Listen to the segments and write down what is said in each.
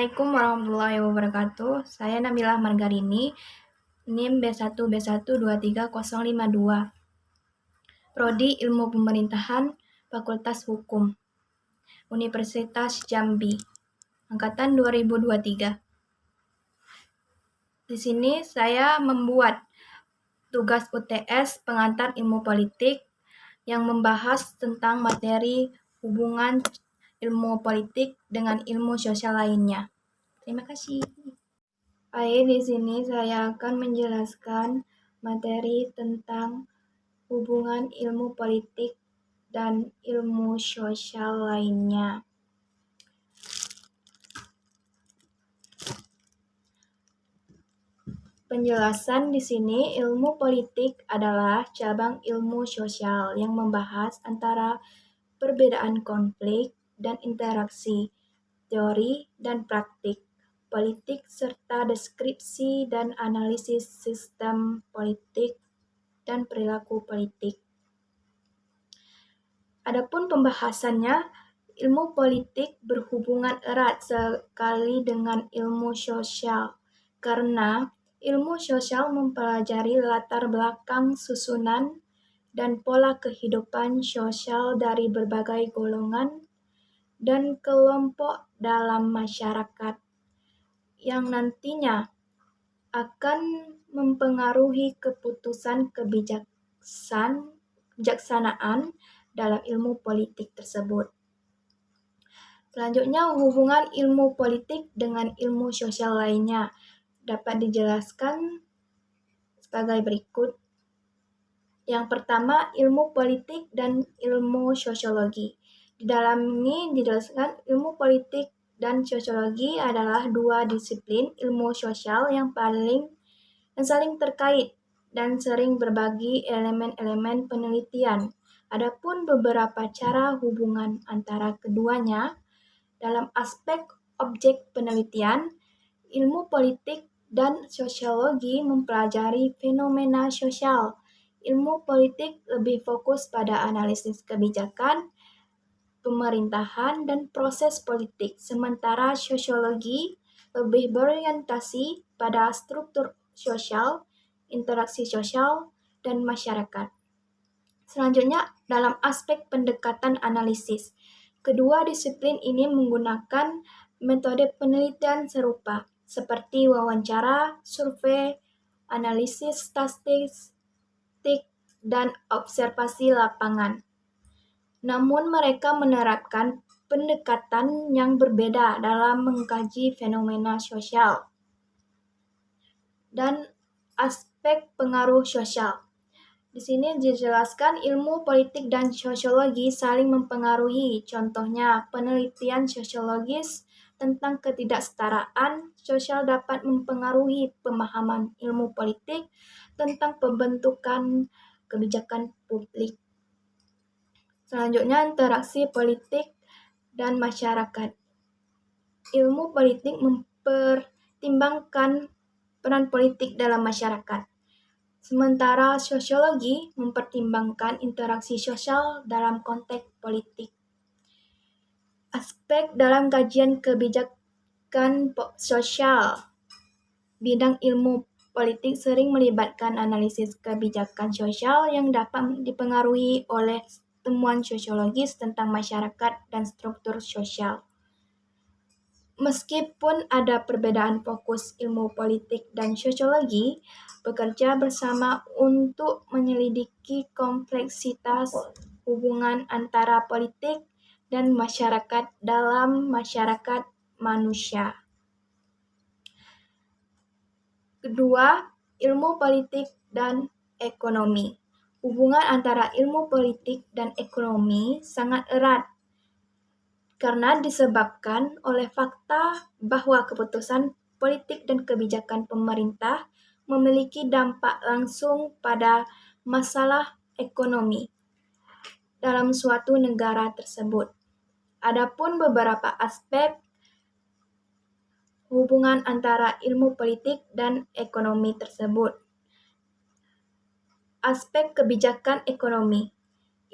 Assalamualaikum warahmatullahi wabarakatuh. Saya Nabilah Margarini, NIM B1B1230052. Prodi Ilmu Pemerintahan, Fakultas Hukum, Universitas Jambi, angkatan 2023. Di sini saya membuat tugas UTS pengantar ilmu politik yang membahas tentang materi hubungan ilmu politik dengan ilmu sosial lainnya. Terima kasih. Di sini saya akan menjelaskan materi tentang hubungan ilmu politik dan ilmu sosial lainnya. Penjelasan di sini, ilmu politik adalah cabang ilmu sosial yang membahas antara perbedaan konflik dan interaksi, teori dan praktik politik serta deskripsi dan analisis sistem politik dan perilaku politik. Adapun pembahasannya, ilmu politik berhubungan erat sekali dengan ilmu sosial karena ilmu sosial mempelajari latar belakang susunan dan pola kehidupan sosial dari berbagai golongan dan kelompok dalam masyarakat yang nantinya akan mempengaruhi keputusan kebijaksanaan dalam ilmu politik tersebut. Selanjutnya, hubungan ilmu politik dengan ilmu sosial lainnya dapat dijelaskan sebagai berikut. Yang pertama, ilmu politik dan ilmu sosiologi. Di dalam ini dijelaskan ilmu politik dan sosiologi adalah dua disiplin ilmu sosial yang saling terkait dan sering berbagi elemen-elemen penelitian. Adapun beberapa cara hubungan antara keduanya dalam aspek objek penelitian, ilmu politik dan sosiologi mempelajari fenomena sosial. Ilmu politik lebih fokus pada analisis kebijakan, pemerintahan, dan proses politik, sementara sosiologi lebih berorientasi pada struktur sosial, interaksi sosial, dan masyarakat. Selanjutnya, dalam aspek pendekatan analisis, kedua disiplin ini menggunakan metode penelitian serupa, seperti wawancara, survei, analisis statistik, dan observasi lapangan. Namun mereka menerapkan pendekatan yang berbeda dalam mengkaji fenomena sosial dan aspek pengaruh sosial. Di sini dijelaskan ilmu politik dan sosiologi saling mempengaruhi. Contohnya, penelitian sosiologis tentang ketidaksetaraan sosial dapat mempengaruhi pemahaman ilmu politik tentang pembentukan kebijakan publik. Selanjutnya, interaksi politik dan masyarakat. Ilmu politik mempertimbangkan peran politik dalam masyarakat, sementara sosiologi mempertimbangkan interaksi sosial dalam konteks politik. Aspek dalam kajian kebijakan sosial. Bidang ilmu politik sering melibatkan analisis kebijakan sosial yang dapat dipengaruhi oleh temuan sosiologis tentang masyarakat dan struktur sosial. Meskipun ada perbedaan fokus, ilmu politik dan sosiologi bekerja bersama untuk menyelidiki kompleksitas hubungan antara politik dan masyarakat dalam masyarakat manusia. Kedua, ilmu politik dan ekonomi. Hubungan antara ilmu politik dan ekonomi sangat erat karena disebabkan oleh fakta bahwa keputusan politik dan kebijakan pemerintah memiliki dampak langsung pada masalah ekonomi dalam suatu negara tersebut. Adapun beberapa aspek hubungan antara ilmu politik dan ekonomi tersebut. Aspek kebijakan ekonomi.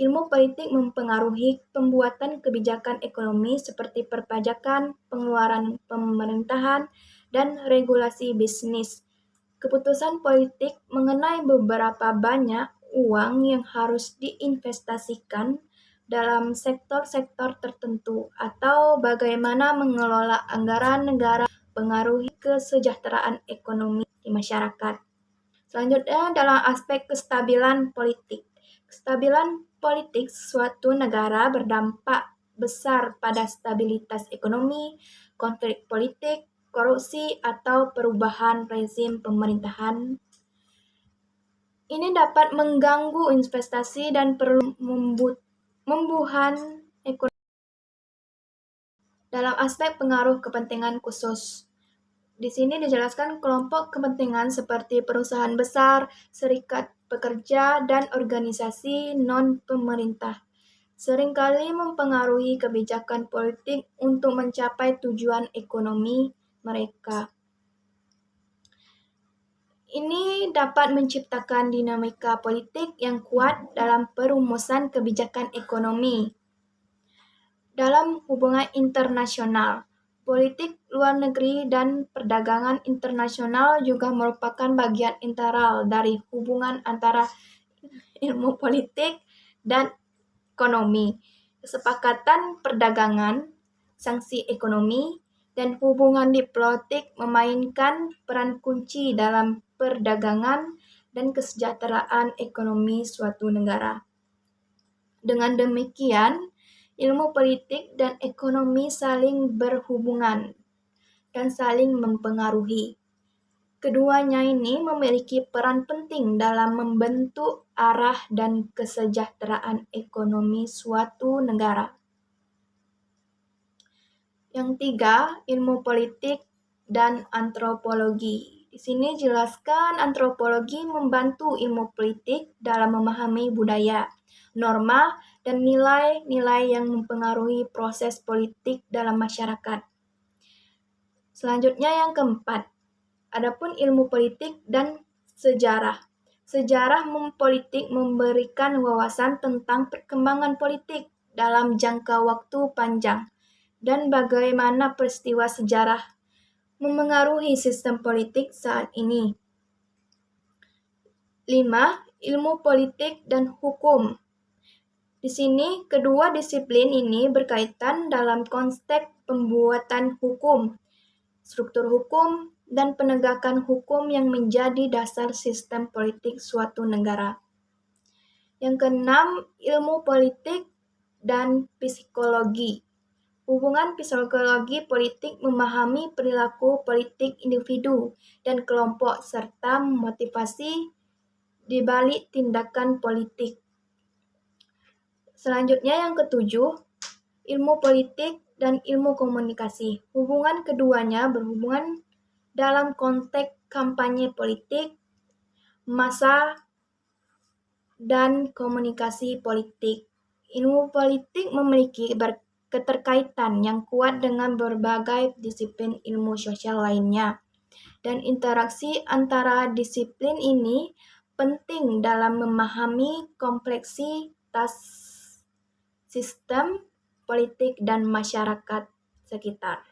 Ilmu politik mempengaruhi pembuatan kebijakan ekonomi seperti perpajakan, pengeluaran pemerintahan, dan regulasi bisnis. Keputusan politik mengenai beberapa banyak uang yang harus diinvestasikan dalam sektor-sektor tertentu atau bagaimana mengelola anggaran negara pengaruhi kesejahteraan ekonomi di masyarakat. Selanjutnya dalam aspek kestabilan politik. Kestabilan politik suatu negara berdampak besar pada stabilitas ekonomi, konflik politik, korupsi, atau perubahan rezim pemerintahan. Ini dapat mengganggu investasi dan perlu membuhan ekonomi. Dalam aspek pengaruh kepentingan khusus. Di sini dijelaskan kelompok kepentingan seperti perusahaan besar, serikat pekerja, dan organisasi non-pemerintah seringkali mempengaruhi kebijakan politik untuk mencapai tujuan ekonomi mereka. Ini dapat menciptakan dinamika politik yang kuat dalam perumusan kebijakan ekonomi. Dalam hubungan internasional, politik luar negeri dan perdagangan internasional juga merupakan bagian integral dari hubungan antara ilmu politik dan ekonomi. Kesepakatan perdagangan, sanksi ekonomi, dan hubungan diplomatik memainkan peran kunci dalam perdagangan dan kesejahteraan ekonomi suatu negara. Dengan demikian, ilmu politik dan ekonomi saling berhubungan dan saling mempengaruhi. Keduanya ini memiliki peran penting dalam membentuk arah dan kesejahteraan ekonomi suatu negara. Yang tiga, ilmu politik dan antropologi. Di sini jelaskan antropologi membantu ilmu politik dalam memahami budaya, norma, dan nilai-nilai yang mempengaruhi proses politik dalam masyarakat. Selanjutnya yang keempat, adapun ilmu politik dan sejarah. Sejarah politik memberikan wawasan tentang perkembangan politik dalam jangka waktu panjang dan bagaimana peristiwa sejarah memengaruhi sistem politik saat ini. 5. Ilmu politik dan hukum. Di sini, kedua disiplin ini berkaitan dalam konteks pembuatan hukum, struktur hukum, dan penegakan hukum yang menjadi dasar sistem politik suatu negara. Yang keenam, ilmu politik dan psikologi. Hubungan psikologi politik memahami perilaku politik individu dan kelompok serta motivasi di balik tindakan politik. Selanjutnya yang ketujuh, ilmu politik dan ilmu komunikasi. Hubungan keduanya berhubungan dalam konteks kampanye politik, massa, dan komunikasi politik. Ilmu politik memiliki keterkaitan yang kuat dengan berbagai disiplin ilmu sosial lainnya. Dan interaksi antara disiplin ini penting dalam memahami kompleksitas sistem politik dan masyarakat sekitar.